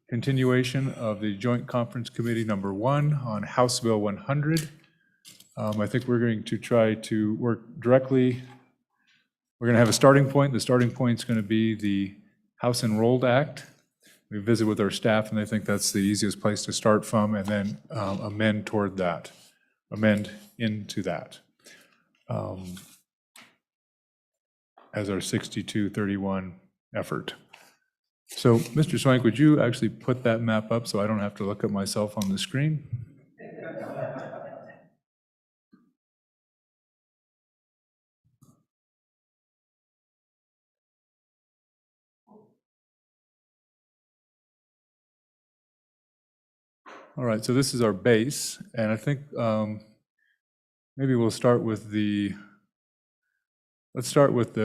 continuation of the Joint Conference Committee number 1 on House Bill 100. I think we're going to try to work directly. We're going to have a starting point. The starting point is going to be the House Enrolled Act. We visit with our staff, and I think that's the easiest place to start from, and then amend toward that, amend into that as our 62-31 effort. So, Mr. Swank, would you actually put that map up so I don't have to look at myself on the screen? All right, so this is our base, and I think maybe we'll start with let's start with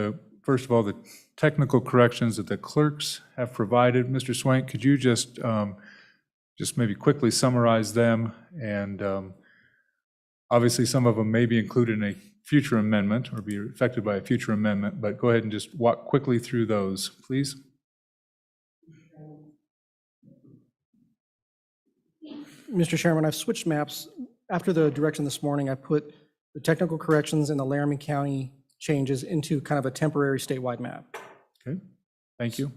first of all, the technical corrections that the clerks have provided. Mr. Swank, could you just maybe quickly summarize them? And obviously some of them may be included in a future amendment or be affected by a future amendment, but go ahead and just walk quickly through those, please. Mr. Chairman, I've switched maps. After the direction this morning, I put the technical corrections in the Laramie County changes into kind of a temporary statewide map. Okay, thank you.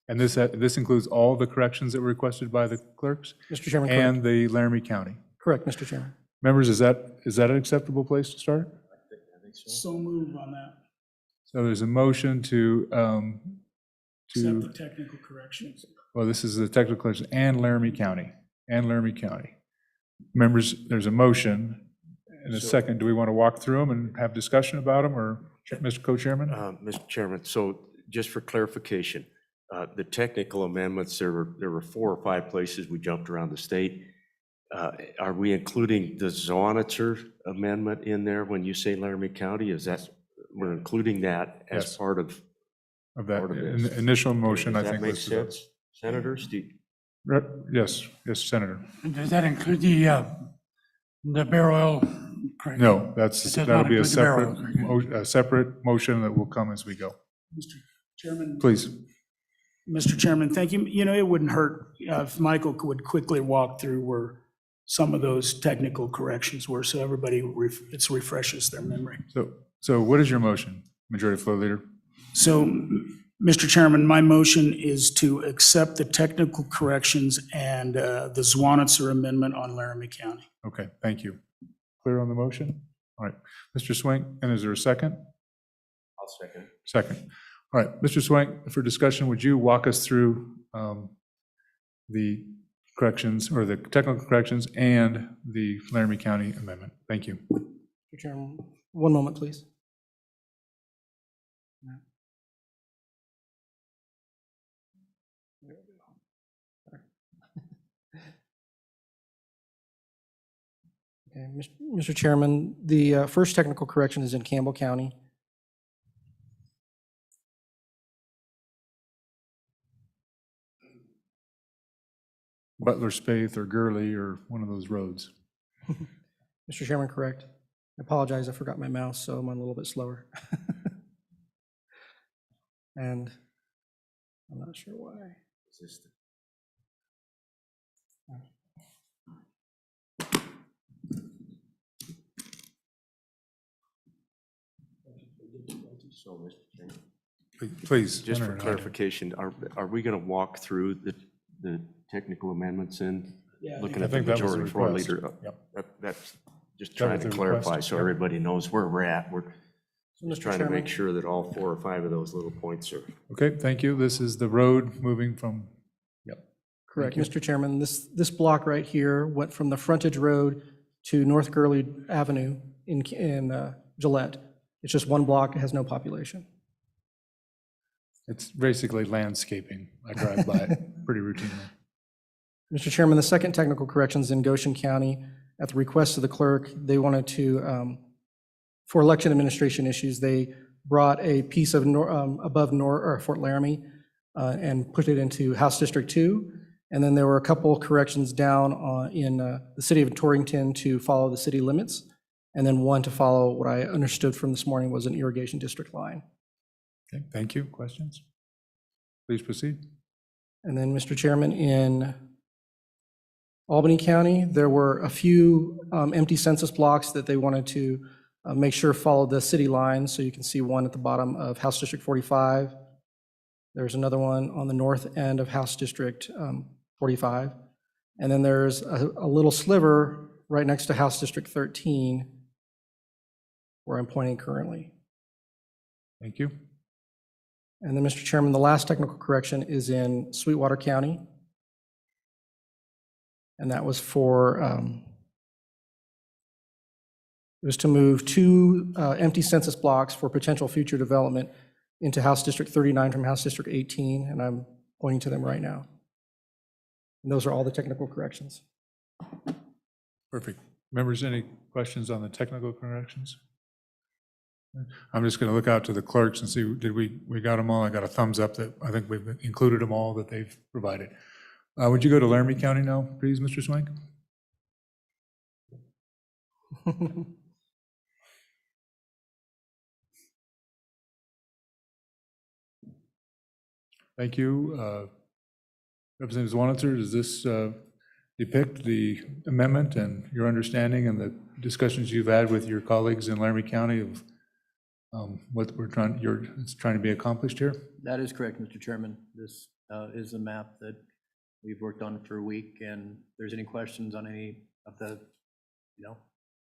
And this includes all the corrections that were requested by the clerks? Mr. Chairman, and correct. the Laramie County? Correct, Mr. Chairman. Members, is that an acceptable place to start? I think so. So move on that. So there's a motion to Accept the technical corrections. well, this is the technical corrections and Laramie County. Members, there's a motion and a second. Do we want to walk through them and have discussion about them, or Mr. Co-Chairman? Mr. Chairman, so just for clarification, the technical amendments, there were 4 or 5 places we jumped around the state. Are we including the Sweetwater amendment in there when you say Laramie County? Is that, we're including that as Yes. part of that this? initial motion, Does I think. that make was- sense? Senator Steve? Yes, Senator. And does that include the barrel oil? correct? No, It does not that'll be a include the barrel oil. a separate motion that will come as we go. Mr. Chairman. Please. Mr. Chairman, thank you. You know, it wouldn't hurt if Michael would quickly walk through where some of those technical corrections were, so everybody, it refreshes their memory. So what is your motion, Majority Floor Leader? So, Mr. Chairman, my motion is to accept the technical corrections and the Sweetwater amendment on Laramie County. Okay, thank you. Clear on the motion? All right, Mr. Swank, and is there a second? I'll second. Second. All right, Mr. Swank, for discussion, would you walk us through the corrections, or the technical corrections and the Laramie County amendment? Thank you. Mr. Chairman, one moment, please. Okay, Mr. Chairman, the first technical correction is in Campbell County. Butler, Spaeth, or Gurley, or one of those roads. Mr. Chairman, correct. I apologize, I forgot my mouse, so I'm on a little bit slower. And I'm not sure why. So, Mr. Chairman, Please. just for Senator, clarification, are we going to walk through the technical amendments in? Looking I at the think that was the Majority Floor request. Leader. Yep. That's just That trying was to the clarify request, so yep. everybody knows where we're at. We're So, just Mr. trying to Chairman, make sure that all 4 or 5 of those little points are. Okay, thank you. This is the road moving from, yep. correct, Thank Mr. Chairman, this block right here went from the frontage road to North Gurley Avenue in Gillette. It's just one block, it has no population. It's basically landscaping. I drive by it pretty routinely. Mr. Chairman, the second technical corrections in Goshen County, at the request of the clerk, they wanted to, for election administration issues, they brought a piece of above Fort Laramie and put it into House District 2. And then there were a couple corrections down in the city of Torrington to follow the city limits. And then one to follow what I understood from this morning was an irrigation district line. Okay, thank you. Questions? Please proceed. And then, Mr. Chairman, in Albany County, there were a few empty census blocks that they wanted to make sure followed the city lines. So you can see one at the bottom of House District 45. There's another one on the north end of House District 45. And then there's a little sliver right next to House District 13, where I'm pointing currently. Thank you. And then, Mr. Chairman, the last technical correction is in Sweetwater County. And that was for, it was to move 2 empty census blocks for potential future development into House District 39 from House District 18, and I'm pointing to them right now. And those are all the technical corrections. Perfect. Members, any questions on the technical corrections? I'm just going to look out to the clerks and see, did we got them all? I got a thumbs up that I think we've included them all that they've provided. Would you go to Laramie County now, please, Mr. Swank? Thank you. Representative Zwanitzer, does this depict the amendment and your understanding and the discussions you've had with your colleagues in Laramie County of what we're trying to be accomplished here? That is correct, Mr. Chairman. This is a map that we've worked on for a week, and if there's any questions on any of the,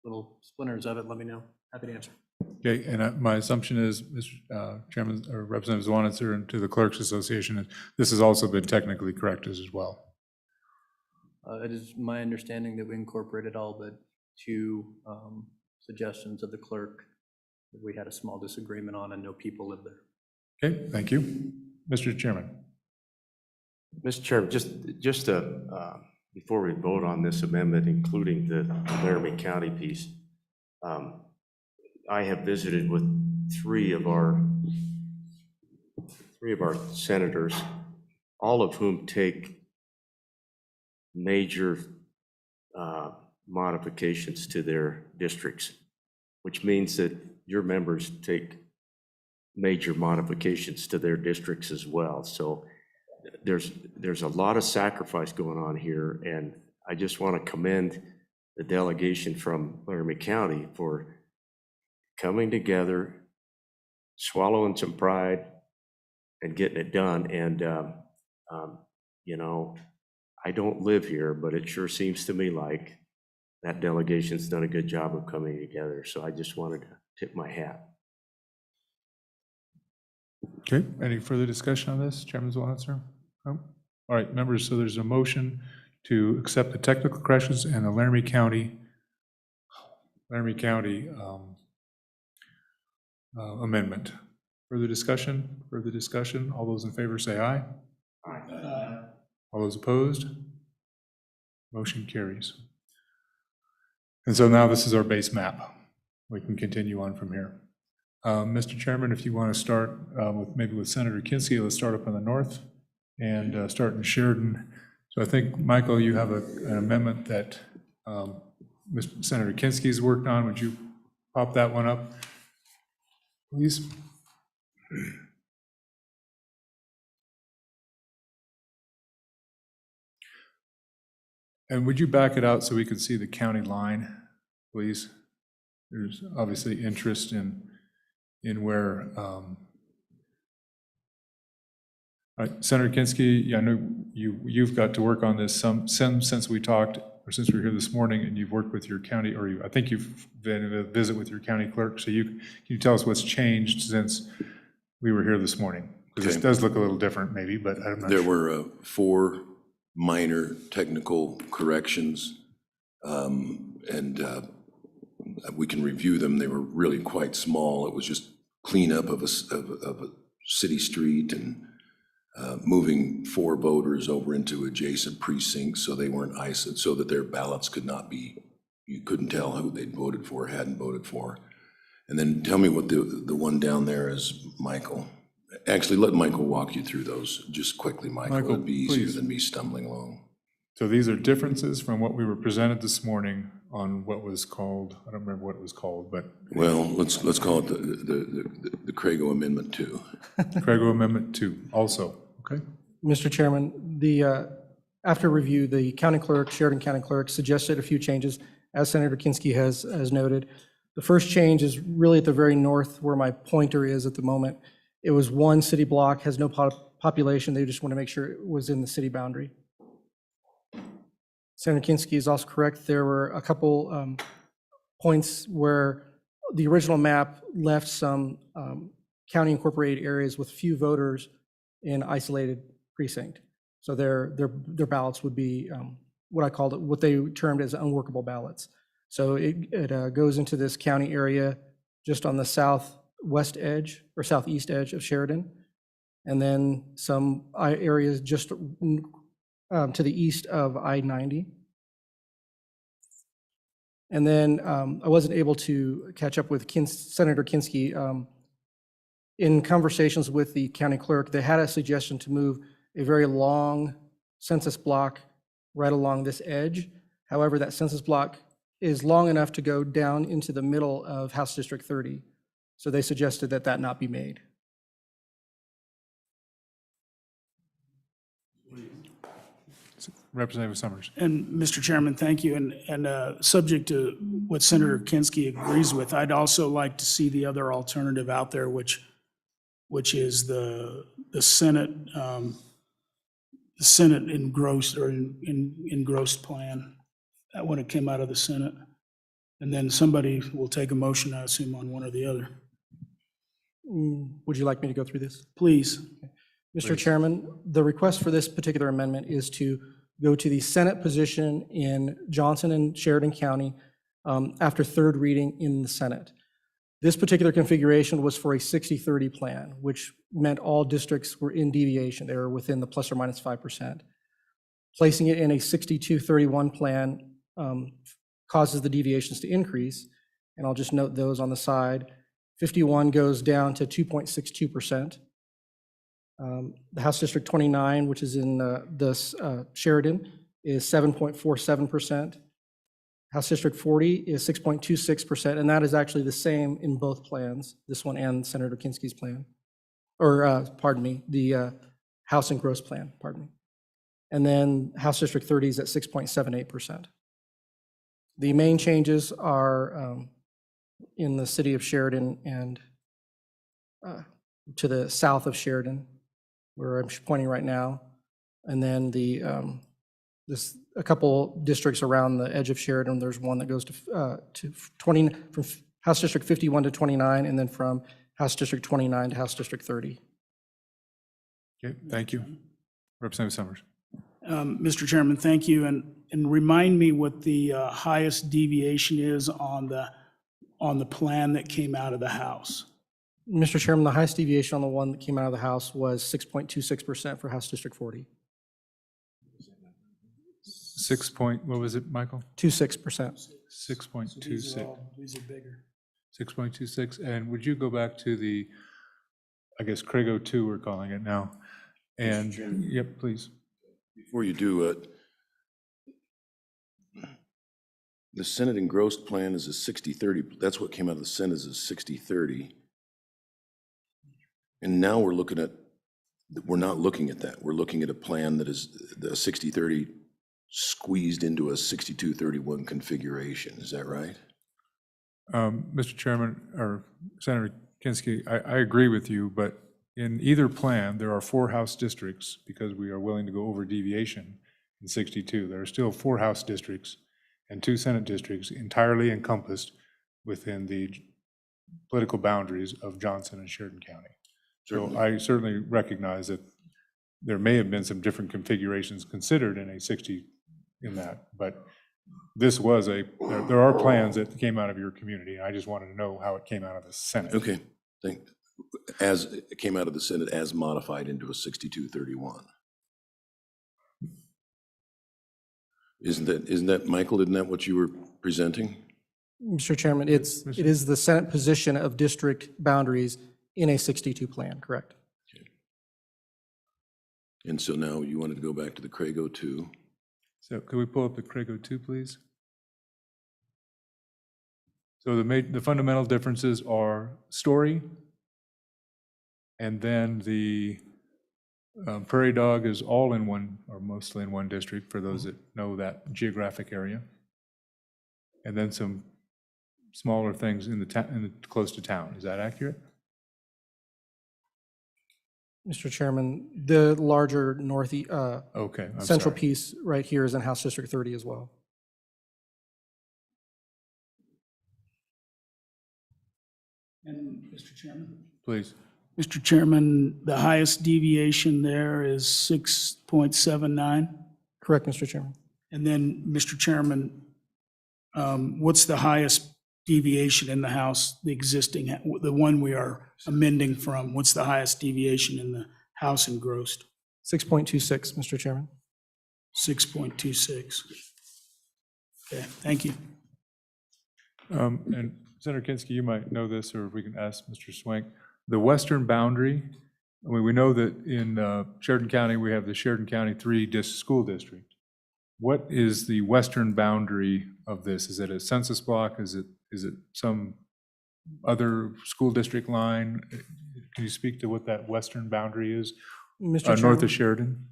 little splinters of it, let me know. Happy to answer. Okay, and my assumption is, Mr. Chairman, or Representative Zwanitzer, and to the Clerks Association, this has also been technically corrected as well. It is my understanding that we incorporated all but 2 suggestions of the clerk that we had a small disagreement on, and no people live there. Okay, thank you. Mr. Chairman. Mr. Chairman, just before we vote on this amendment, including the Laramie County piece, I have visited with 3 of our senators, all of whom take major modifications to their districts, which means that your members take major modifications to their districts as well. So there's a lot of sacrifice going on here, and I just want to commend the delegation from Laramie County for coming together, swallowing some pride, and getting it done. And I don't live here, but it sure seems to me like that delegation's done a good job of coming together. So I just wanted to tip my hat. Okay, any further discussion on this, Chairman Zwanitzer? No? All right, members, so there's a motion to accept the technical corrections and the Laramie County amendment. Further discussion? Further discussion? All those in favor say aye. Aye. All those opposed? Motion carries. And so now this is our base map. We can continue on from here. Mr. Chairman, if you want to start maybe with Senator Kinski, let's start up on the north and start in Sheridan. So I think, Michael, you have an amendment that Senator Kinski's worked on. Would you pop that one up, please? And would you back it out so we can see the county line, please? There's obviously interest in where, all right, Senator Kinski, I know you've got to work on this since we talked, or since we were here this morning, and you've worked with your county, or I think you've been in a visit with your county clerk. So can you tell us what's changed since we were here this morning? Because this does look a little different, maybe, but I'm not sure. There were 4 minor technical corrections, and we can review them. They were really quite small. It was just cleanup of a city street and moving 4 voters over into adjacent precincts so they weren't isolated, so that their ballots could not be, you couldn't tell who they'd voted for, hadn't voted for. And then tell me what the one down there is, Michael. Actually, let Michael walk you through those just quickly, Michael. Michael, It'd be easier please. than me stumbling along. So these are differences from what we were presented this morning on what was called, I don't remember what it was called, but Well, let's call it the Crago Amendment 2. Crago Amendment 2 also, okay? Mr. Chairman, After review, the county clerk, Sheridan County Clerk, suggested a few changes, as Senator Kinski has noted. The first change is really at the very north where my pointer is at the moment. It was one city block, has no population. They just want to make sure it was in the city boundary. Senator Kinski is also correct. There were a couple points where the original map left some county incorporated areas with few voters in isolated precinct. So their ballots would be what they termed as unworkable ballots. So it goes into this county area just on the southwest edge or southeast edge of Sheridan, and then some areas just to the east of I-90. And then I wasn't able to catch up with Senator Kinski. In conversations with the county clerk, they had a suggestion to move a very long census block right along this edge. However, that census block is long enough to go down into the middle of House District 30. So they suggested that that not be made. Representative Summers. And Mr. Chairman, thank you. And subject to what Senator Kinski agrees with, I'd also like to see the other alternative out there, which is the Senate engrossed or engrossed plan. That one, it came out of the Senate. And then somebody will take a motion, I assume, on one or the other. Would you like me to go through this? Please. Mr. Chairman, the request for this particular amendment is to go to the Senate position in Johnson and Sheridan County after third reading in the Senate. This particular configuration was for a 60-30 plan, which meant all districts were in deviation. They were within the plus or minus 5%. Placing it in a 62-31 plan causes the deviations to increase, and I'll just note those on the side. 51 goes down to 2.62%. The House District 29, which is in Sheridan, is 7.47%. House District 40 is 6.26%, and that is actually the same in both plans, this one and Senator Kinski's plan, or pardon me, the House and Gross plan, pardon me. And then House District 30 is at 6.78%. The main changes are in the city of Sheridan and to the south of Sheridan, where I'm pointing right now, and then a couple districts around the edge of Sheridan. There's one that goes to 20 from House District 51 to 29, and then from House District 29 to House District 30. Okay, thank you. Representative Summers. Mr. Chairman, thank you. And remind me what the highest deviation is on the plan that came out of the House. Mr. Chairman, the highest deviation on the one that came out of the House was 6.26% for House District 40. What was it, Michael? 26%. 6.26. These are bigger. 6.26. And would you go back to the, I guess, Craig 02 we're calling it now? And, yep, please. Before you do it, the Senate engrossed plan is a 60-30. That's what came out of the Senate is a 60-30. And now we're not looking at that. We're looking at a plan that is the 60-30 squeezed into a 62-31 configuration. Is that right? Mr. Chairman, or Senator Kinski, I agree with you, but in either plan, there are 4 House districts because we are willing to go over deviation in 62. There are still 4 House districts and 2 Senate districts entirely encompassed within the political boundaries of Johnson and Sheridan County. So I certainly recognize that there may have been some different configurations considered in a 60 in that, but this was there are plans that came out of your community. I just wanted to know how it came out of the Senate. Okay, as it came out of the Senate as modified into a 62-31. Isn't that, Michael, isn't that what you were presenting? Mr. Chairman, it is the Senate position of district boundaries in a 62 plan, correct? Okay. And so now you wanted to go back to the Craig 02. So could we pull up the Craig 02, please? So the fundamental differences are story, and then the Prairie Dog is all in one, or mostly in one district, for those that know that geographic area. And then some smaller things in the close to town. Is that accurate? Mr. Chairman, the larger Okay, I'm central sorry. piece right here is in House District 30 as well. And Mr. Chairman? Please. Mr. Chairman, the highest deviation there is 6.79. Correct, Mr. Chairman. And then, Mr. Chairman, what's the highest deviation in the house, the existing, the one we are amending from? What's the highest deviation in the house engrossed? 6.26, Mr. Chairman. 6.26. Okay, thank you. And Senator Kinski, you might know this, or if we can ask Mr. Swank. The western boundary, I mean, we know that in Sheridan County, we have the Sheridan County 3 school district. What is the western boundary of this? Is it a census block? Is it some other school district line? Can you speak to what that western boundary is? Mr. North Chairman, of Sheridan?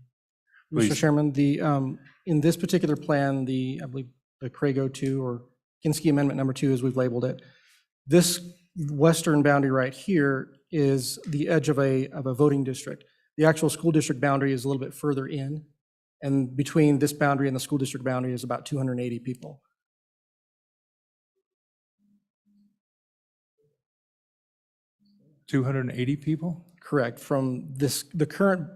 Mr. Please. Chairman, in this particular plan, I believe the Crago 2 or Kinski Amendment number 2, as we've labeled it, this western boundary right here is the edge of a voting district. The actual school district boundary is a little bit further in, and between this boundary and the school district boundary is about 280 people. $280 people? Correct, from the current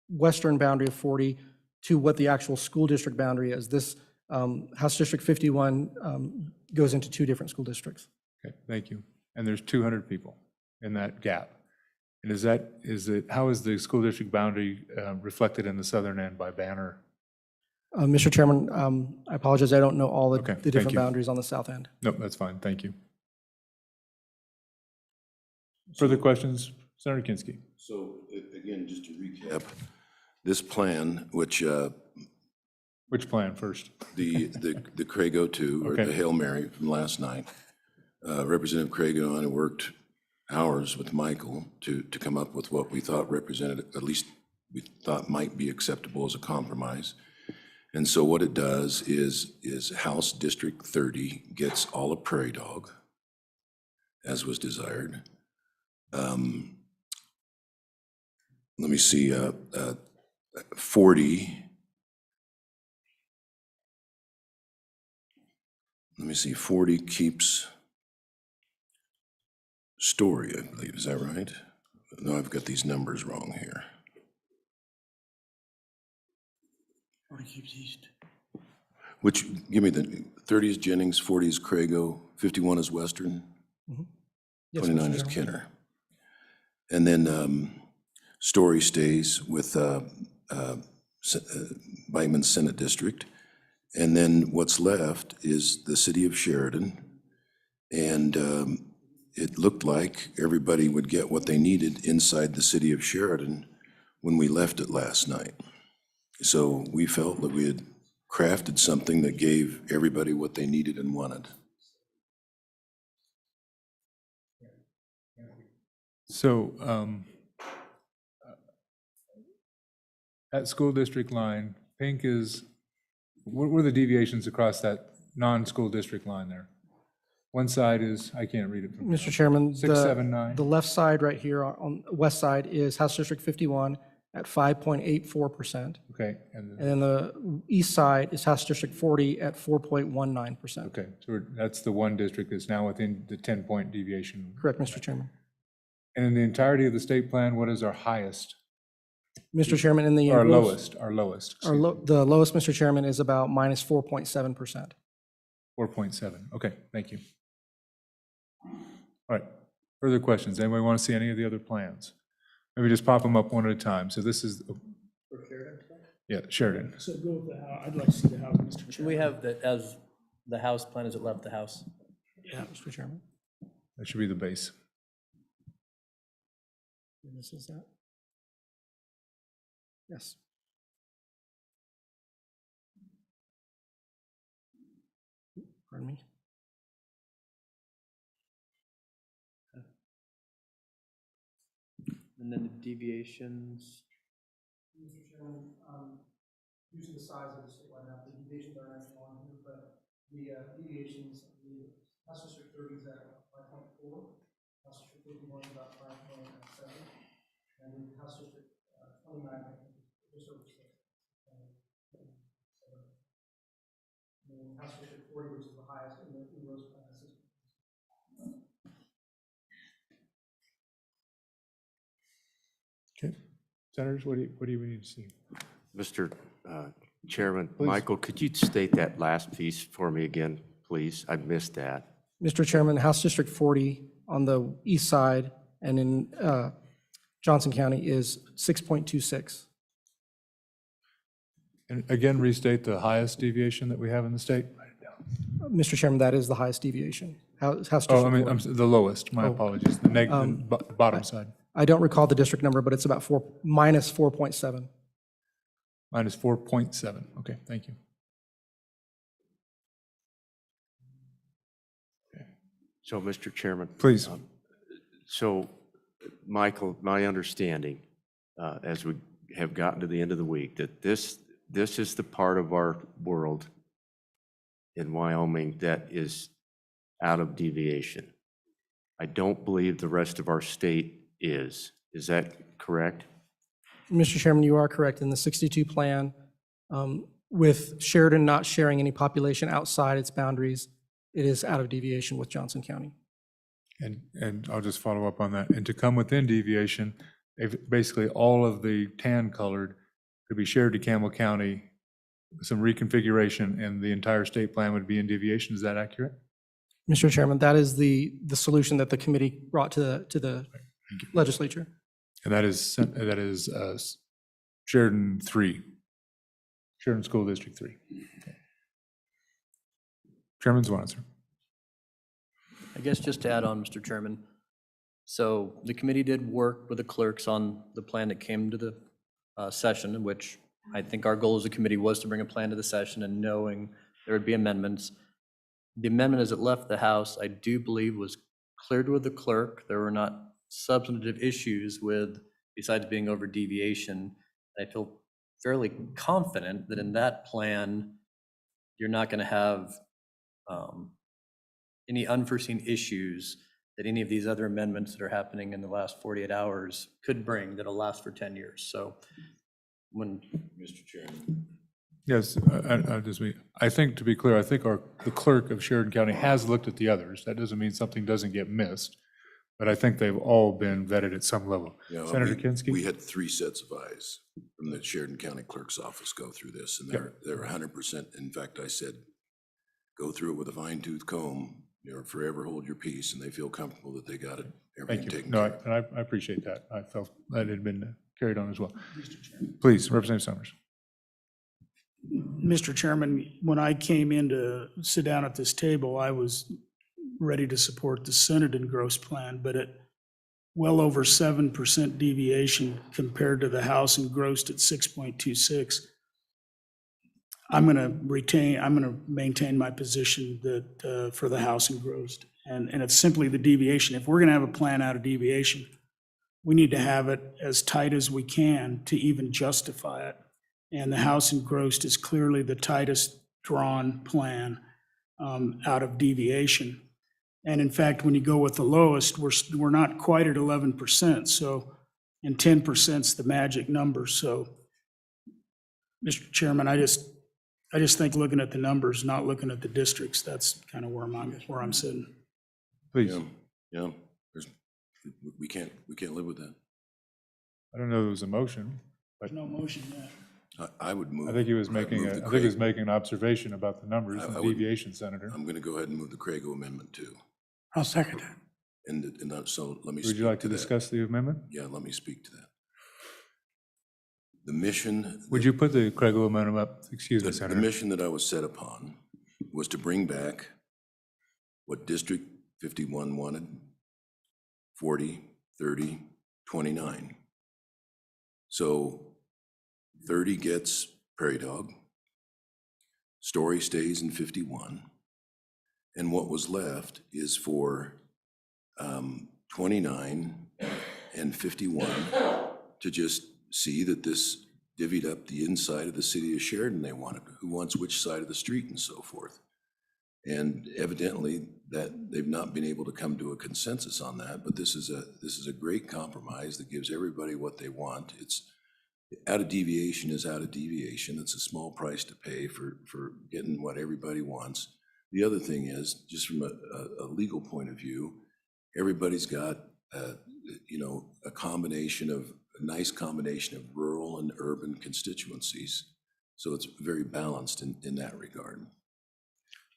western boundary of 40 to what the actual school district boundary is. This House District 51 goes into 2 different school districts. Okay, thank you. And there's 200 people in that gap. And how is the school district boundary reflected in the southern end by banner? Mr. Chairman, I apologize, I don't know all Okay, the thank different you. boundaries on the south end. Nope, that's fine, thank you. Further questions? Senator Kinski. So again, just to recap, this plan, which Which plan first? the Crago 2, or Okay. the Hail Mary from last night, Representative Crago and I worked hours with Michael to come up with what we thought represented, at least we thought might be acceptable as a compromise. And so what it does is House District 30 gets all of Prairie Dog, as was desired. Let me see, 40. Let me see, 40 keeps Story, I believe. Is that right? No, I've got these numbers wrong here. 40 keeps east. Which, give me the 30 is Jennings, 40 is Crago, 51 is Western, Yes, 29 Mr. is Chairman. Kenner. And then Story stays with Whiteman Senate District. And then what's left is the city of Sheridan. And it looked like everybody would get what they needed inside the city of Sheridan when we left it last night. So we felt that we had crafted something that gave everybody what they needed and wanted. So that school district line, pink is, what were the deviations across that non-school district line there? One side is, I can't read it from here. Mr. Chairman, 679. the left side right here on the west side is House District 51 at 5.84%. Okay, and And then the east side is House District 40 at 4.19%. okay, so that's the one district that's now within the 10-point deviation. Correct, Mr. Chairman. And in the entirety of the state plan, what is our highest? Mr. Chairman, in the Our engrossed- lowest. the lowest, Mr. Chairman, is about minus 4.7%. 4.7. Okay, thank you. All right, further questions? Anybody want to see any of the other plans? Maybe just pop them up one at a time. So this is, yeah, Sheridan. So go with the house. I'd like to see the house, Mr. Should Chairman. we have that as the house plan as it left the house? Yeah. Mr. Chairman. That should be the base. And this is that. Yes. Pardon me. And then the deviations, Chairman, due to the size of the statewide map, the deviations are actually on here, but the deviations, the House District 30 is at 5.4, House District 51 is about 5.7, and the House District 29, I think, is just over 6. And House District 40, which is the highest in those classes. Okay. Senators, what do we need to see? Mr. Chairman, Michael, could you state that last piece for me again, please? I missed that. Mr. Chairman, House District 40 on the east side and in Johnson County is 6.26. And again, restate the highest deviation that we have in the state. Mr. Chairman, that is the highest deviation. House Oh, I District mean, 40. the lowest, my apologies, the bottom side, I don't recall the district number, but it's about minus 4.7. minus 4.7. Okay, thank you. So, Mr. Chairman. Please. So, Michael, my understanding, as we have gotten to the end of the week, that this is the part of our world in Wyoming that is out of deviation. I don't believe the rest of our state is. Is that correct? Mr. Chairman, you are correct. In the 62 plan, with Sheridan not sharing any population outside its boundaries, it is out of deviation with Johnson County. And I'll just follow up on that. And to come within deviation, basically all of the tan colored could be shared to Campbell County, some reconfiguration, and the entire state plan would be in deviation. Is that accurate? Mr. Chairman, that is the solution that the committee brought to the legislature. And that is Sheridan 3, Sheridan School District 3. Okay. Chairman's one answer. I guess just to add on, Mr. Chairman, so the committee did work with the clerks on the plan that came to the session, in which I think our goal as a committee was to bring a plan to the session and knowing there would be amendments. The amendment as it left the House, I do believe was cleared with the clerk. There were not substantive issues with, besides being over deviation. I feel fairly confident that in that plan, you're not going to have any unforeseen issues that any of these other amendments that are happening in the last 48 hours could bring that'll last for 10 years. So when Mr. Chairman. Yes, I think, to be clear, I think the clerk of Sheridan County has looked at the others. That doesn't mean something doesn't get missed, but I think they've all been vetted at some level. Yeah, Senator Kinski? We had 3 sets of eyes from the Sheridan County Clerk's office go through this, and they're 100%. In fact, I said, go through it with a fine-tooth comb, forever hold your peace, and they feel comfortable that they got it, everything Thank you. taken No, care of. and I appreciate that. I felt that had been carried on as well. Please, Representative Summers. Mr. Chairman, when I came in to sit down at this table, I was ready to support the Senate engrossed plan, but at well over 7% deviation compared to the House engrossed at 6.26, I'm going to maintain my position that for the House engrossed. And it's simply the deviation. If we're going to have a plan out of deviation, we need to have it as tight as we can to even justify it. And the House engrossed is clearly the tightest drawn plan out of deviation. And in fact, when you go with the lowest, we're not quite at 11%. So, and 10% is the magic number. So, Mr. Chairman, I just think looking at the numbers, not looking at the districts, that's kind of where I'm sitting. Please. Yeah, we can't live with that. I don't know if it was a motion, but No motion yet. I would move. I think he was I'd making move I the think he was Craig- making an observation about the numbers I and would- deviation, Senator. I'm going to go ahead and move the Crago amendment too. I'll second that. And so let me Would speak you like to to that. discuss the amendment? Yeah, let me speak to that. The mission. Would you put the Craig amendment up? Excuse me, The Senator. mission that I was set upon was to bring back what District 51 wanted, 40, 30, 29. So 30 gets Prairie Dog, Story stays in 51, and what was left is for 29 and 51 to just see that this divvied up the inside of the city of Sheridan they wanted, who wants which side of the street and so forth. And evidently that they've not been able to come to a consensus on that, but this is a great compromise that gives everybody what they want. It's out of deviation is out of deviation. It's a small price to pay for getting what everybody wants. The other thing is, just from a legal point of view, everybody's got you know, a nice combination of rural and urban constituencies. So it's very balanced in that regard.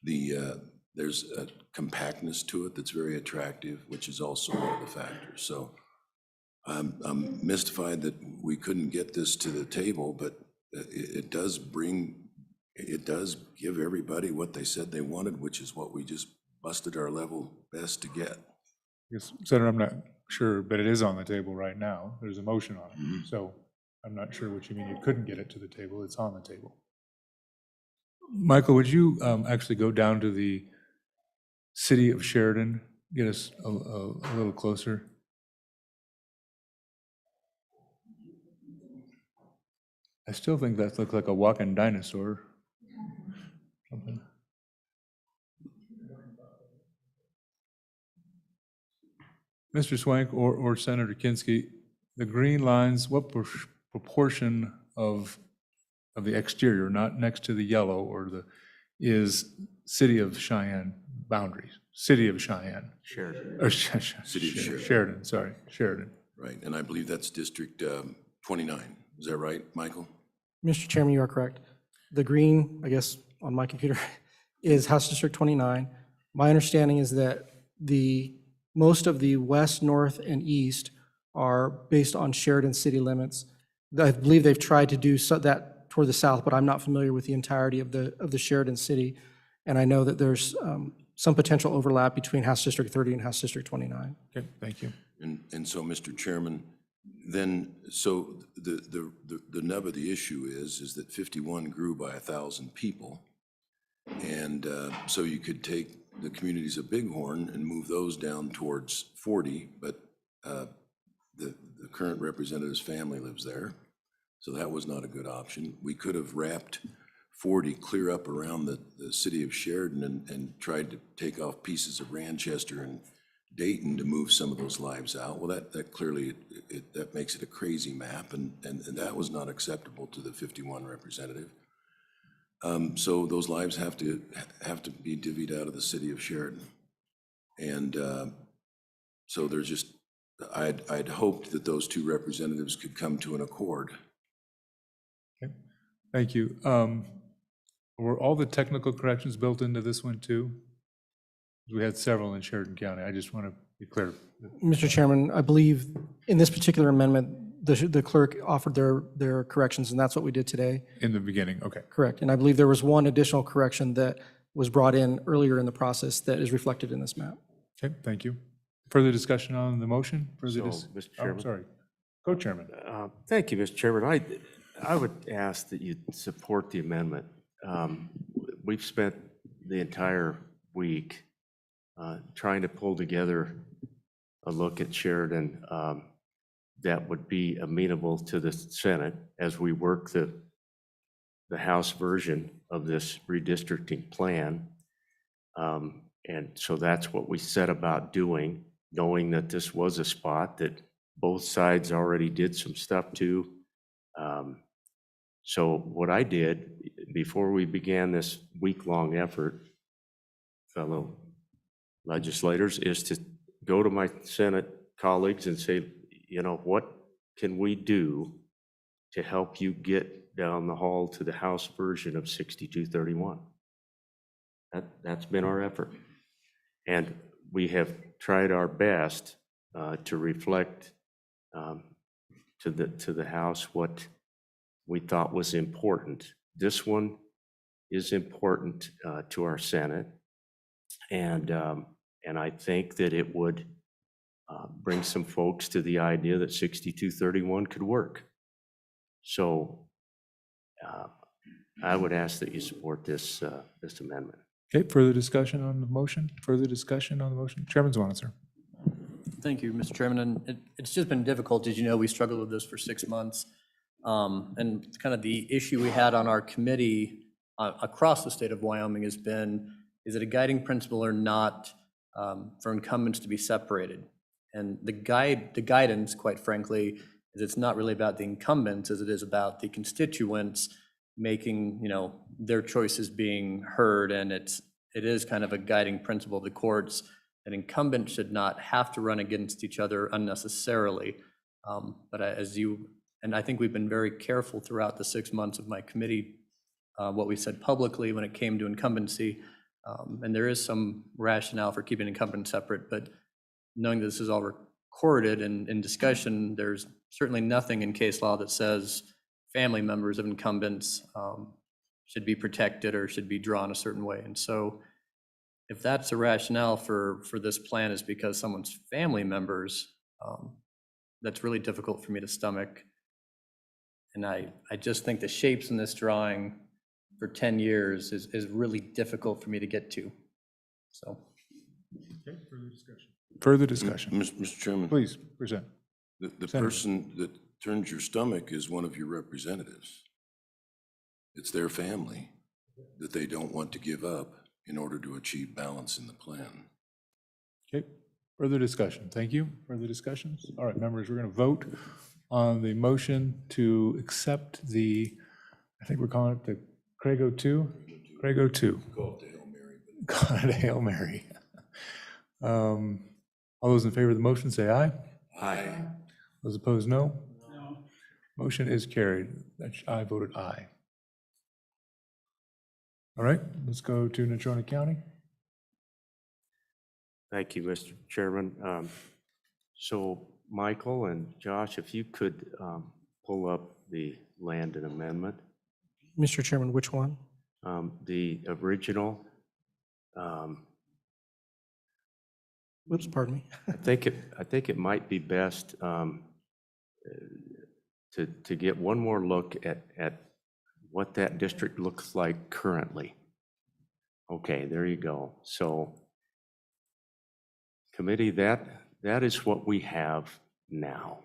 There's a compactness to it that's very attractive, which is also one of the factors. So I'm mystified that we couldn't get this to the table, but it does give everybody what they said they wanted, which is what we just busted our level best to get. Yes, Senator, I'm not sure, but it is on the table right now. There's a motion on it. So I'm not sure what you mean you couldn't get it to the table. It's on the table. Michael, would you actually go down to the city of Sheridan, get us a little closer? I still think that looks like a walking dinosaur. Something. Mr. Swank or Senator Kinski, the green lines, what proportion of the exterior, not next to the yellow or is City of Cheyenne boundaries? City of Cheyenne. Sheridan. Or City of Sheridan. Sheridan, sorry, Sheridan. Right, and I believe that's District 29. Is that right, Michael? Mr. Chairman, you are correct. The green, I guess, on my computer, is House District 29. My understanding is that most of the west, north, and east are based on Sheridan city limits. I believe they've tried to do that toward the south, but I'm not familiar with the entirety of the Sheridan city. And I know that there's some potential overlap between House District 30 and House District 29. Okay, thank you. And so, Mr. Chairman, then, so the nub of the issue is that 51 grew by 1,000 people. And so you could take the communities of Bighorn and move those down towards 40, but the current representative's family lives there. So that was not a good option. We could have wrapped 40 clear up around the city of Sheridan and tried to take off pieces of Ranchester and Dayton to move some of those lives out. Well, that clearly, that makes it a crazy map, and that was not acceptable to the 51 representative. So those lives have to be divvied out of the city of Sheridan. And so there's just, I'd hoped that those two representatives could come to an accord. Okay, thank you. Were all the technical corrections built into this one too? We had several in Sheridan County. I just want to be clear. Mr. Chairman, I believe in this particular amendment, the clerk offered their corrections, and that's what we did today. In the beginning, okay. Correct. And I believe there was one additional correction that was brought in earlier in the process that is reflected in this map. Okay, thank you. Further discussion on the motion? Mr. Chairman. Sorry. Co-chairman. Thank you, Mr. Chairman. I would ask that you support the amendment. We've spent the entire week trying to pull together a look at Sheridan that would be amenable to the Senate as we work the House version of this redistricting plan. And so that's what we set about doing, knowing that this was a spot that both sides already did some stuff to. So what I did before we began this week-long effort, fellow legislators, is to go to my Senate colleagues and say, you know, what can we do to help you get down the hall to the House version of 6231? That's been our effort. And we have tried our best to reflect to the House what we thought was important. This one is important to our Senate, and I think that it would bring some folks to the idea that 6231 could work. So I would ask that you support this amendment. Okay, further discussion on the motion? Further discussion on the motion? Chairman Zwanitzer. Thank you, Mr. Chairman. And it's just been difficult. As you know, we struggled with this for 6 months. And kind of the issue we had on our committee across the state of Wyoming has been, is it a guiding principle or not for incumbents to be separated? And the guidance, quite frankly, is it's not really about the incumbents as it is about the constituents making, their choices being heard. And it is kind of a guiding principle of the courts that incumbents should not have to run against each other unnecessarily. But and I think we've been very careful throughout the 6 months of my committee, what we said publicly when it came to incumbency. And there is some rationale for keeping incumbents separate, but knowing this is all recorded and in discussion, there's certainly nothing in case law that says family members of incumbents should be protected or should be drawn a certain way. And so if that's a rationale for this plan is because someone's family members, that's really difficult for me to stomach. And I just think the shapes in this drawing for 10 years is really difficult for me to get to. So. Okay, further discussion. Mr. Chairman, Please, present. the Senator. person that turns your stomach is one of your representatives. It's their family that they don't want to give up in order to achieve balance in the plan. Okay, further discussion. Thank you. Further discussions? All right, members, we're going to vote on the motion to accept I think we're calling it the Crago 2? Crago 2. Call it the Hail Mary. Call it a Hail Mary. All those in favor of the motion say aye. Aye. Those opposed, no. Motion is carried. I voted aye. All right, let's go to Natrona County. Thank you, Mr. Chairman. So Michael and Josh, if you could pull up the Landon amendment, Mr. Chairman, which one? the original. Whoops, pardon me. I think it might be best to get one more look at what that district looks like currently. Okay, there you go. So committee, that is what we have now.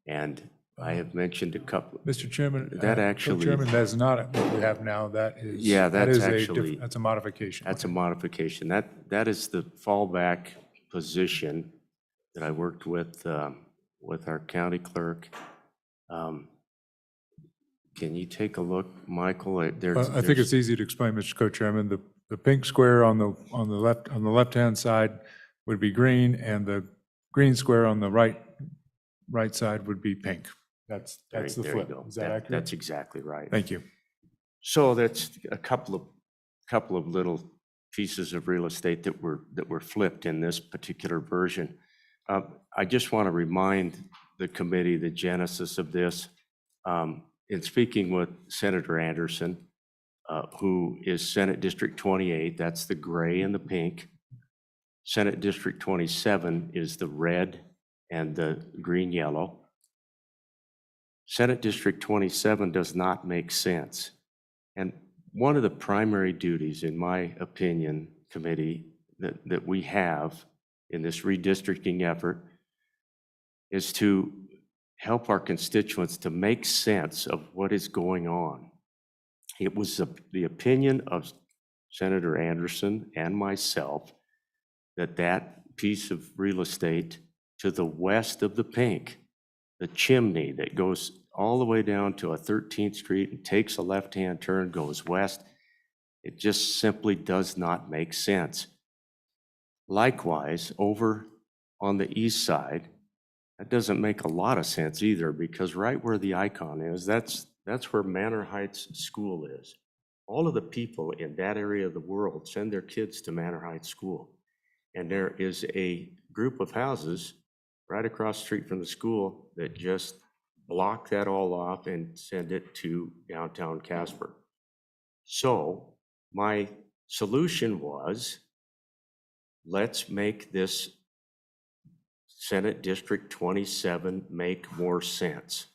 And I have mentioned a couple. Mr. Chairman. That actually- Chairman, that's not what we have now. That is. Yeah, that's that is actually- that's a modification. That's a modification. That is the fallback position that I worked with our county clerk. Can you take a look, Michael? I think it's easy to explain, Mr. Co-Chairman. The pink square on the left-hand side would be green, and the green square on the right side would be pink. That's the there you flip. go. Is that accurate? That's exactly right. Thank you. So that's a couple of little pieces of real estate that were flipped in this particular version. I just want to remind the committee the genesis of this. In speaking with Senator Anderson, who is Senate District 28, that's the gray and the pink. Senate District 27 is the red and the green yellow. Senate District 27 does not make sense. And one of the primary duties, in my opinion, committee, that we have in this redistricting effort is to help our constituents to make sense of what is going on. It was the opinion of Senator Anderson and myself that piece of real estate to the west of the pink, the chimney that goes all the way down to 13th Street and takes a left-hand turn, goes west, it just simply does not make sense. Likewise, over on the east side, that doesn't make a lot of sense either, because right where the icon is, that's where Manor Heights School is. All of the people in that area of the world send their kids to Manor Heights School. And there is a group of houses right across the street from the school that just block that all off and send it to downtown Casper. So my solution was, let's make this Senate District 27 make more sense.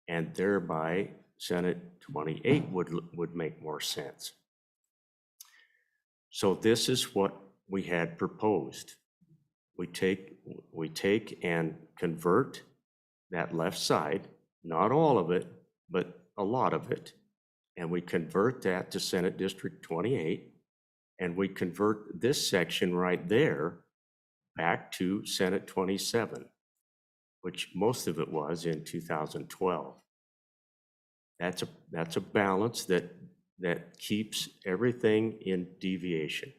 And thereby Senate 28 would make more sense. So this is what we had proposed. We take and convert that left side, not all of it, but a lot of it, and we convert that to Senate District 28, and we convert this section right there back to Senate 27, which most of it was in 2012. That's a balance that keeps everything in deviation.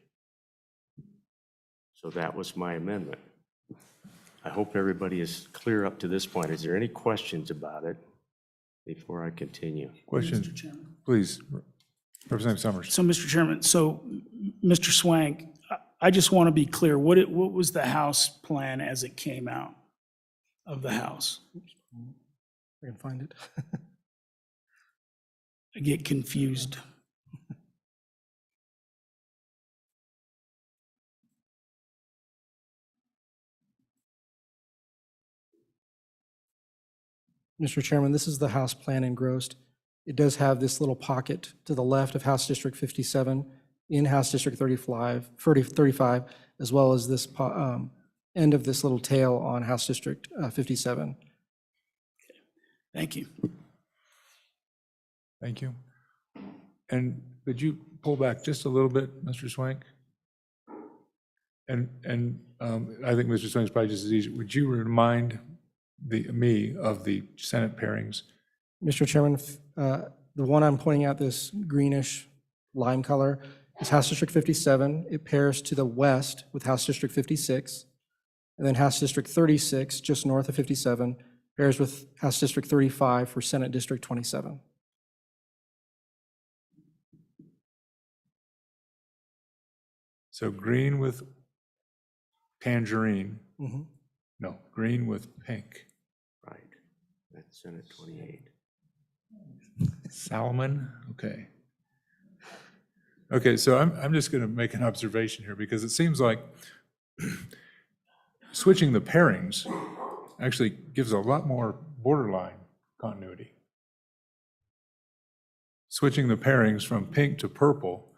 So that was my amendment. I hope everybody is clear up to this point. Is there any questions about it before I continue? Question, Mr. Chairman. please, Representative Summers. So, Mr. Chairman, so, Mr. Swank, I just want to be clear, what was the House plan as it came out of the House? I can find it. I get confused. Mr. Chairman, this is the House plan engrossed. It does have this little pocket to the left of House District 57 in House District 35, as well as this end of this little tail on House District 57. Thank you. Thank you. And could you pull back just a little bit, Mr. Swank? And I think Mr. Swank's probably just as easy. Would you remind me of the Senate pairings? Mr. Chairman, the one I'm pointing out, this greenish lime color, is House District 57. It pairs to the west with House District 56. And then House District 36, just north of 57, pairs with House District 35 for Senate District 27. So green with tangerine. Mhm. No, green with pink. Right, that's Senate 28. Salmon, okay. Okay, so I'm just going to make an observation here because it seems like switching the pairings actually gives a lot more borderline continuity. Switching the pairings from pink to purple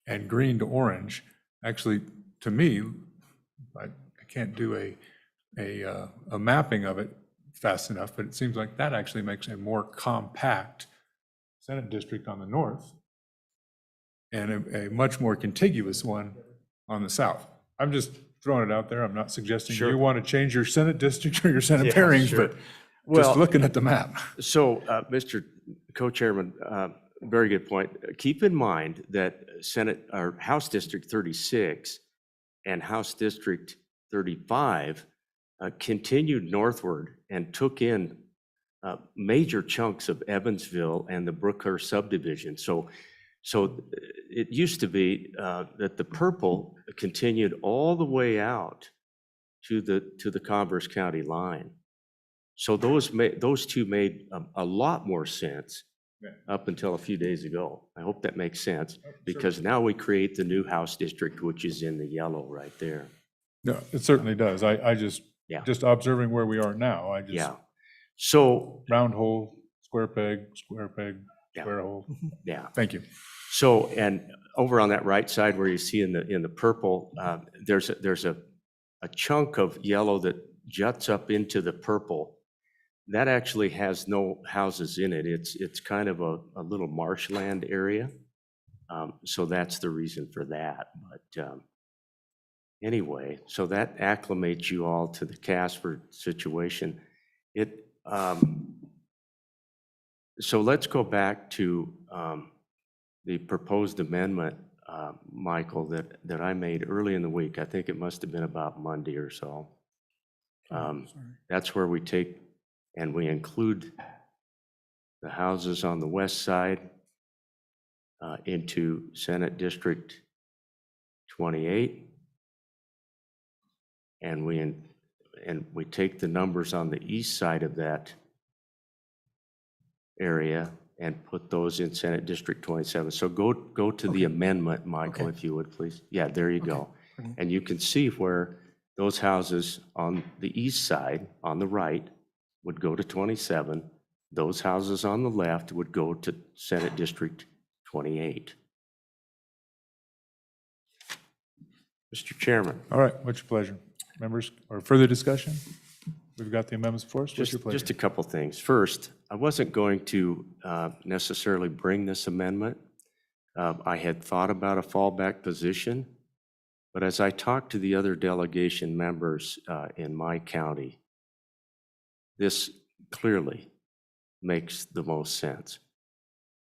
and green to orange, actually, to me, I can't do a mapping of it fast enough, but it seems like that actually makes a more compact Senate district on the north and a much more contiguous one on the south. I'm just throwing it out there. I'm not suggesting Sure. you want to change your Senate district or your Senate Yeah, pairings, sure. but Well- just looking at the map. So, Mr. Co-Chairman, very good point. Keep in mind that House District 36 and House District 35 continued northward and took in major chunks of Evansville and the Brookhurst subdivision. So it used to be that the purple continued all the way out to the Converse County line. So those two made a lot more sense up until a few days ago. I hope that makes sense, because now we create the new House District, which is in the yellow right there. No, it certainly does. I just, Yeah. just observing where we are now, I just, Yeah. So, round hole, square peg, Yeah. square hole. yeah. Thank you. So, and over on that right side where you see in the purple, there's a chunk of yellow that juts up into the purple. That actually has no houses in it. It's kind of a little marshland area. So that's the reason for that. But anyway, so that acclimates you all to the Casper situation. So let's go back to the proposed amendment, Michael, that I made early in the week. I think it must have been about Monday or so. That's where we take and we include the houses on the west side into Senate District 28. And we take the numbers on the east side of that area and put those in Senate District 27. So go to the amendment, Michael, Okay. if you would, please. Yeah, there you go. Okay. And you can see where those houses on the east side, on the right, would go to 27. Those houses on the left would go to Senate District 28. Mr. Chairman. All right, what's your pleasure? Members, or further discussion? we've got the amendments for us. What's your pleasure? Just a couple things. First, I wasn't going to necessarily bring this amendment. I had thought about a fallback position, but as I talked to the other delegation members in my county, this clearly makes the most sense.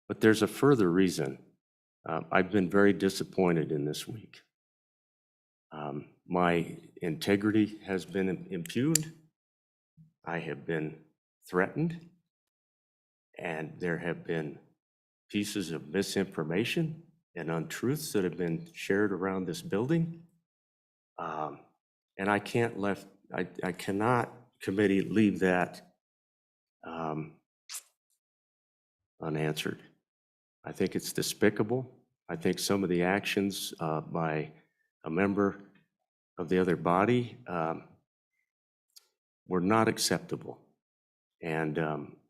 But there's a further reason. I've been very disappointed in this week. My integrity has been impugned. I have been threatened, and there have been pieces of misinformation and untruths that have been shared around this building. And I cannot, committee, leave that unanswered. I think it's despicable. I think some of the actions by a member of the other body were not acceptable. And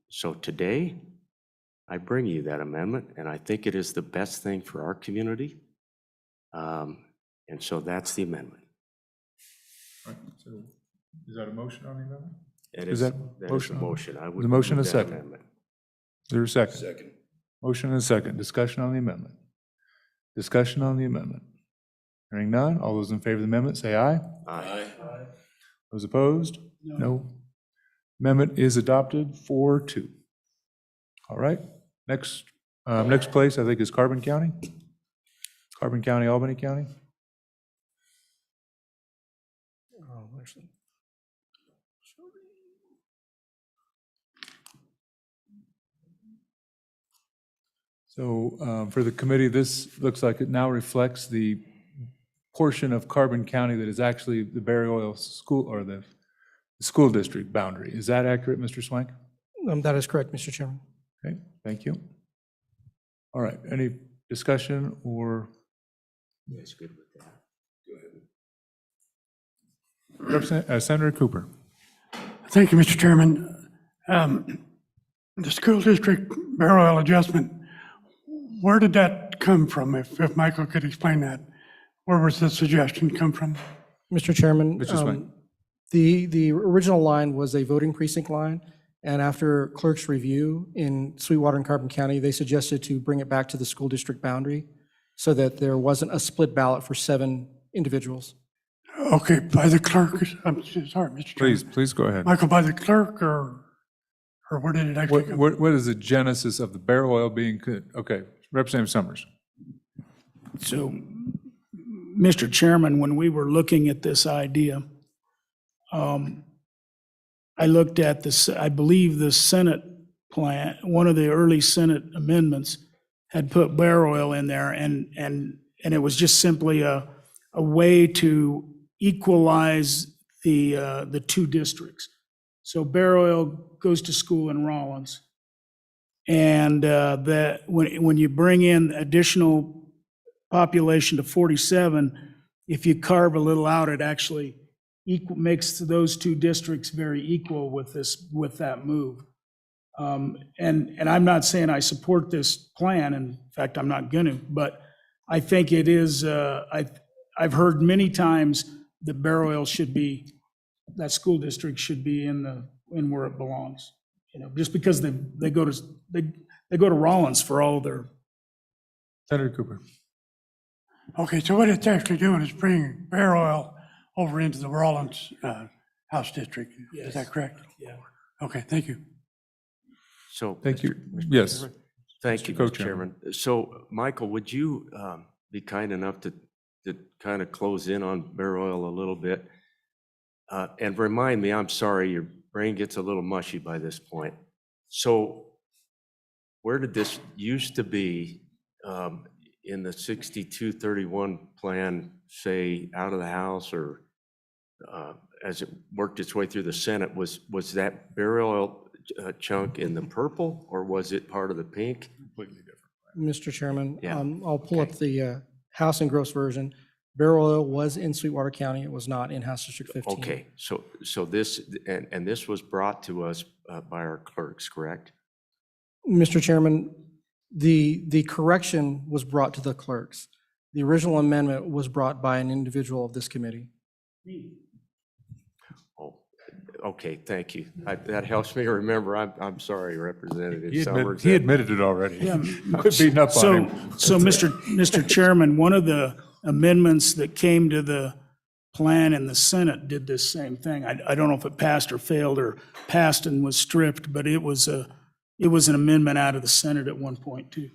so today, I bring you that amendment, and I think it is the best thing for our community. And so that's the amendment. All right, so is that a motion on the amendment? That Is is that a motion? motion. I would The motion move is that second. amendment. Is there a second? Second. Motion and a second. Discussion on the amendment. Discussion on the amendment. Hearing none, all those in favor of the amendment say aye. Aye. Those opposed? No. Amendment is adopted 4-2. All right, next place I think is Carbon County. Carbon County, Albany County. Oh, actually. So for the committee, this looks like it now reflects the portion of Carbon County that is actually the Barry Oil School, or the school district boundary. Is that accurate, Mr. Swank? That is correct, Mr. Chairman. Okay, thank you. All right, any discussion or? Yes, good with that. Senator Cooper. Thank you, Mr. Chairman. The school district barrel oil adjustment, where did that come from? If Michael could explain that. Where was the suggestion come from? Mr. Chairman, Mr. Swank. the original line was a voting precinct line, and after clerk's review in Sweetwater and Carbon County, they suggested to bring it back to the school district boundary so that there wasn't a split ballot for 7 individuals. Okay, by the clerk, I'm sorry, Mr. Chairman. Please go ahead. Michael, by the clerk, or where did it actually come? What is the genesis of the barrel oil being, okay, Representative Summers. So, Mr. Chairman, when we were looking at this idea, I looked at this, I believe the Senate plan, one of the early Senate amendments had put bear oil in there, and it was just simply a way to equalize the 2 districts. So bear oil goes to school in Rollins. And that when you bring in additional population to 47, if you carve a little out, it actually makes those 2 districts very equal with that move. And I'm not saying I support this plan. In fact, I'm not going to. But I think it is. I've heard many times that bear oil should be, that school district should be in where it belongs. You know, just because they go to Rollins for all their. Senator Cooper. Okay, so what it's actually doing is bringing bear oil over into the Rollins House District. Is that correct? Yeah. Okay, thank you. So. Thank you. Mr. Yes. Chairman? Thank you, Mr. Co-Chairman. Chairman. So, Michael, would you be kind enough to kind of close in on bear oil a little bit? And remind me, I'm sorry, your brain gets a little mushy by this point. So where did this used to be in the 6231 plan, say, out of the House, or as it worked its way through the Senate, was that bear oil chunk in the purple, or was it part of the pink? Completely different. Mr. Chairman, Yeah. I'll pull up the House and Gross version. Bear oil was in Sweetwater County. It was not in House District 15. Okay, so this, and this was brought to us by our clerks, correct? Mr. Chairman, the correction was brought to the clerks. The original amendment was brought by an individual of this committee. Oh, Okay, thank you. That helps me remember. I'm sorry, Representative He Summers. he admitted it already. Quit beating up on So, him. so Mr. Chairman, one of the amendments that came to the plan in the Senate did this same thing. I don't know if it passed or failed, or passed and was stripped, but it was an amendment out of the Senate at one point too.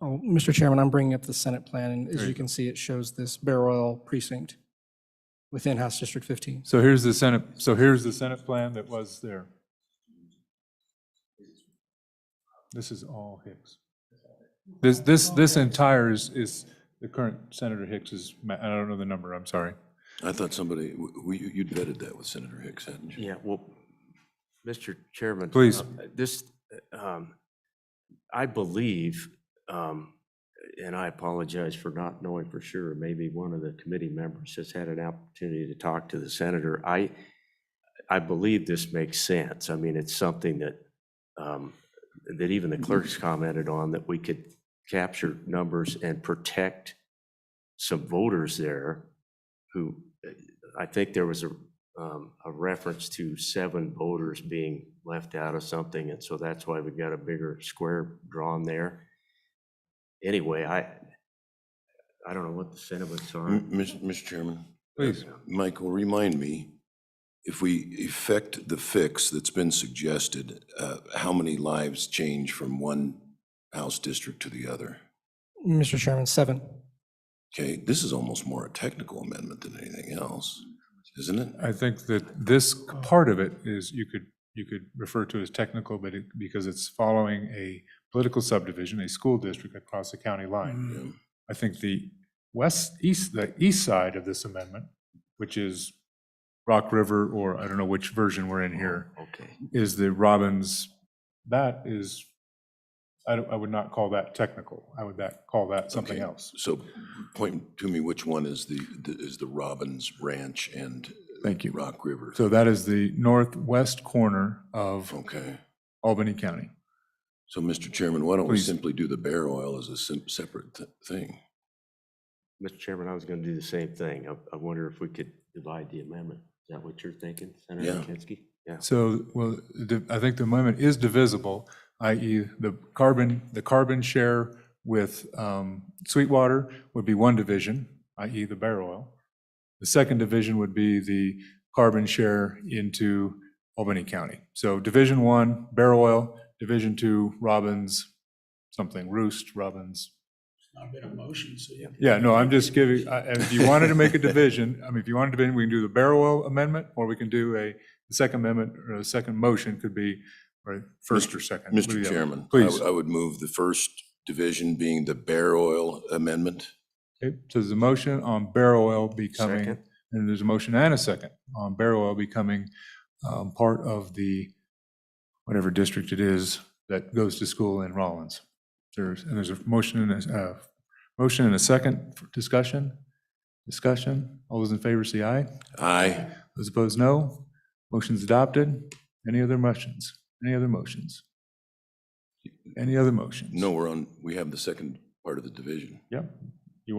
Oh, Mr. Chairman, I'm bringing up the Senate plan, and as you can see, it shows this Bear Oil precinct within House District 15. So here's the Senate plan that was there. This is all Hicks. This entire is the current Senator Hicks's, I don't know the number, I'm sorry. I thought somebody, you'd vetted that with Senator Hicks, hadn't you? Yeah, well, Mr. Chairman. Please. This, I believe, and I apologize for not knowing for sure, maybe one of the committee members has had an opportunity to talk to the senator. I believe this makes sense. I mean, it's something that, that even the clerks commented on, that we could capture numbers and protect some voters there who, I think there was a reference to 7 voters being left out of something, and so that's why we got a bigger square drawn there. Anyway, I don't know what the sentiments are. Mr. Chairman? Please. Michael, remind me, if we effect the fix that's been suggested, how many lives change from one House district to the other? Mr. Chairman, 7. Okay, this is almost more a technical amendment than anything else, isn't it? I think that this part of it is, you could refer to as technical, but because it's following a political subdivision, a school district across the county line. I think the east side of this amendment, which is Rock River, or I don't know which version we're in here, Okay. is the Robbins. That is, I would not call that technical. I would call that something Okay, else. So point to me which one is the Robbins Ranch and Thank you. Rock River. So that is the northwest corner of Okay, Albany County. so Mr. Chairman, why don't we Please. simply do the Bear Oil as a separate thing? Mr. Chairman, I was going to do the same thing. I wonder if we could divide the amendment. Is that what you're thinking, Senator Yeah. Kinski? Yeah. So, well, I think the amendment is divisible, i.e. the carbon share with Sweetwater would be one division, i.e. the Bear Oil. The second division would be the carbon share into Albany County. So Division 1, Bear Oil, Division 2, Robbins, something, Roost, Robbins. Not been a motion, so yeah. Yeah, no, I'm just giving, and if you wanted to make a division, I mean, if you wanted to, we can do the Bear Oil amendment, or we can do the second amendment, or a second motion could be, right, first or second. What do Mr. you have? Chairman, Please. I would move the first division being the Bear Oil amendment. Okay, so there's a motion on Bear Oil becoming, Second. and there's a motion and a second on Bear Oil becoming part of the, whatever district it is that goes to school in Rollins. There's a motion and a second for discussion. All those in favor say aye. Aye. Those opposed, no. Motion's adopted. Any other motions? Any other motions? Any other motions? No, we have the second part of the division. Yep. You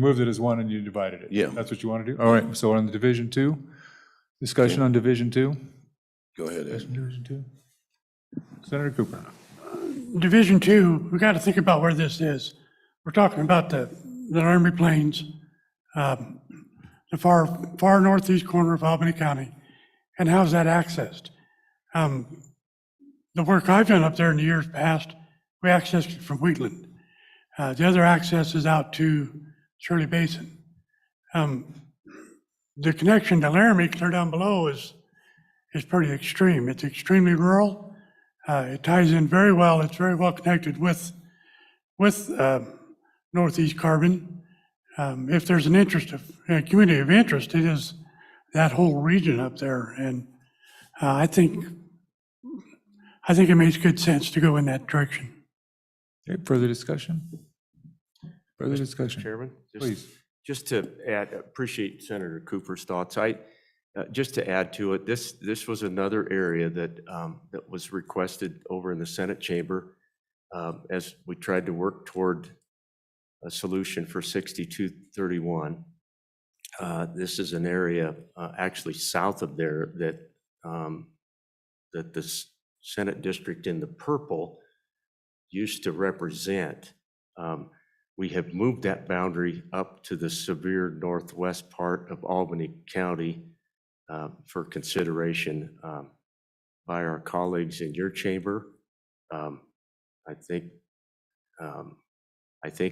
moved it as one and you divided it. Yeah. That's what you want to do? All right, so on the Division 2, discussion on Division 2? Go ahead, Ed. Division 2. Senator Cooper. Division 2, we got to think about where this is. We're talking about the Laramie Plains, the far northeast corner of Albany County, and how's that accessed? The work I've done up there in the years past, we accessed it from Wheatland. The other access is out to Shirley Basin. The connection to Laramie, clear down below, is pretty extreme. It's extremely rural. It ties in very well. It's very well connected with Northeast Carbon. If there's an interest of a community of interest, it is that whole region up there. And I think it makes good sense to go in that direction. Okay, further discussion? Further discussion? Chairman? Please. Just to add, appreciate Senator Cooper's thoughts. Just to add to it, this was another area that was requested over in the Senate chamber as we tried to work toward a solution for 6231. This is an area actually south of there that the Senate district in the purple used to represent. We have moved that boundary up to the severe northwest part of Albany County for consideration by our colleagues in your chamber. I think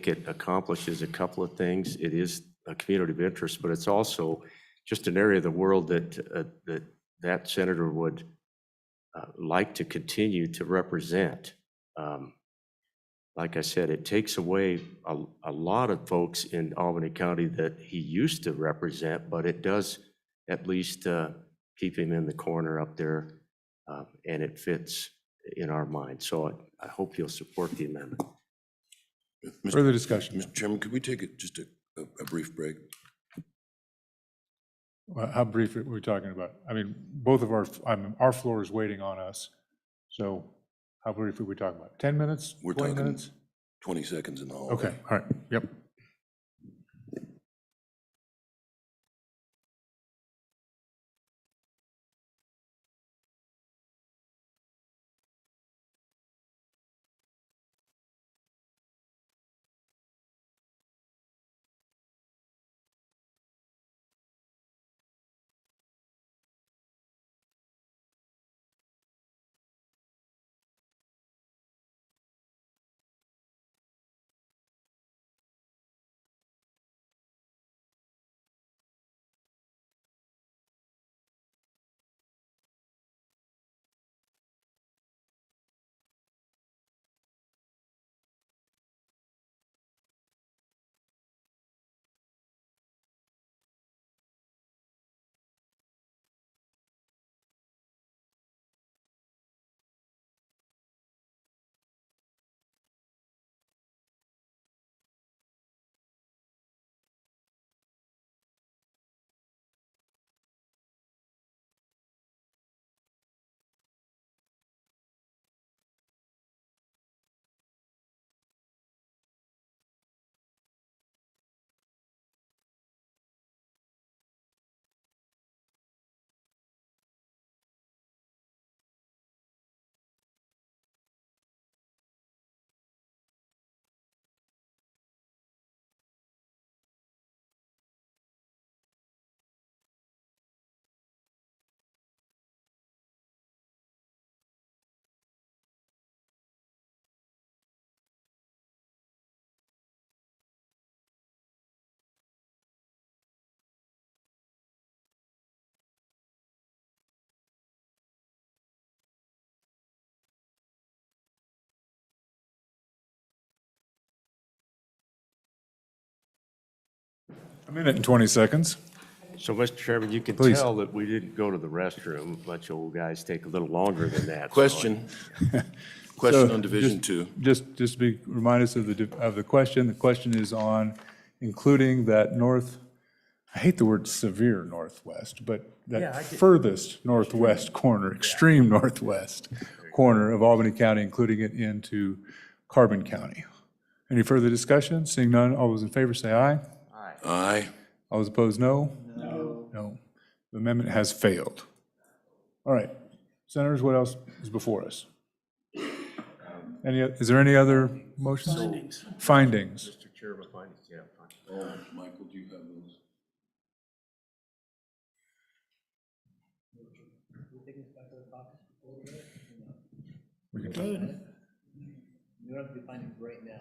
it accomplishes a couple of things. It is a community of interest, but it's also just an area of the world that senator would like to continue to represent. Like I said, it takes away a lot of folks in Albany County that he used to represent, but it does at least keep him in the corner up there, and it fits in our mind. So I hope you'll support the amendment. Further discussion? Mr. Chairman, could we take just a brief break? How brief are we talking about? I mean, both of our floor is waiting on us. So how brief are we talking about? 10 minutes? We're 20 talking minutes? 20 seconds in the hallway. Okay, all right, yep. A minute and 20 seconds. So, Mr. Chairman, you can Please. tell that we didn't go to the restroom. Much old guys take a little longer than that. So Question. Question on Division 2. Just be remind us of the question. The question is on including that I hate the word severe northwest, but that furthest northwest corner, extreme northwest corner of Albany County, including it into Carbon County. Any further discussion? Seeing none, all those in favor say aye. Aye. All those opposed, no? No. The amendment has failed. All right. Senators, what else is before us? Is there any other motions? Findings. Mr. Chairman, yeah, fine. Oh, Michael, do you have those? We can Good. You don't have to do findings right now.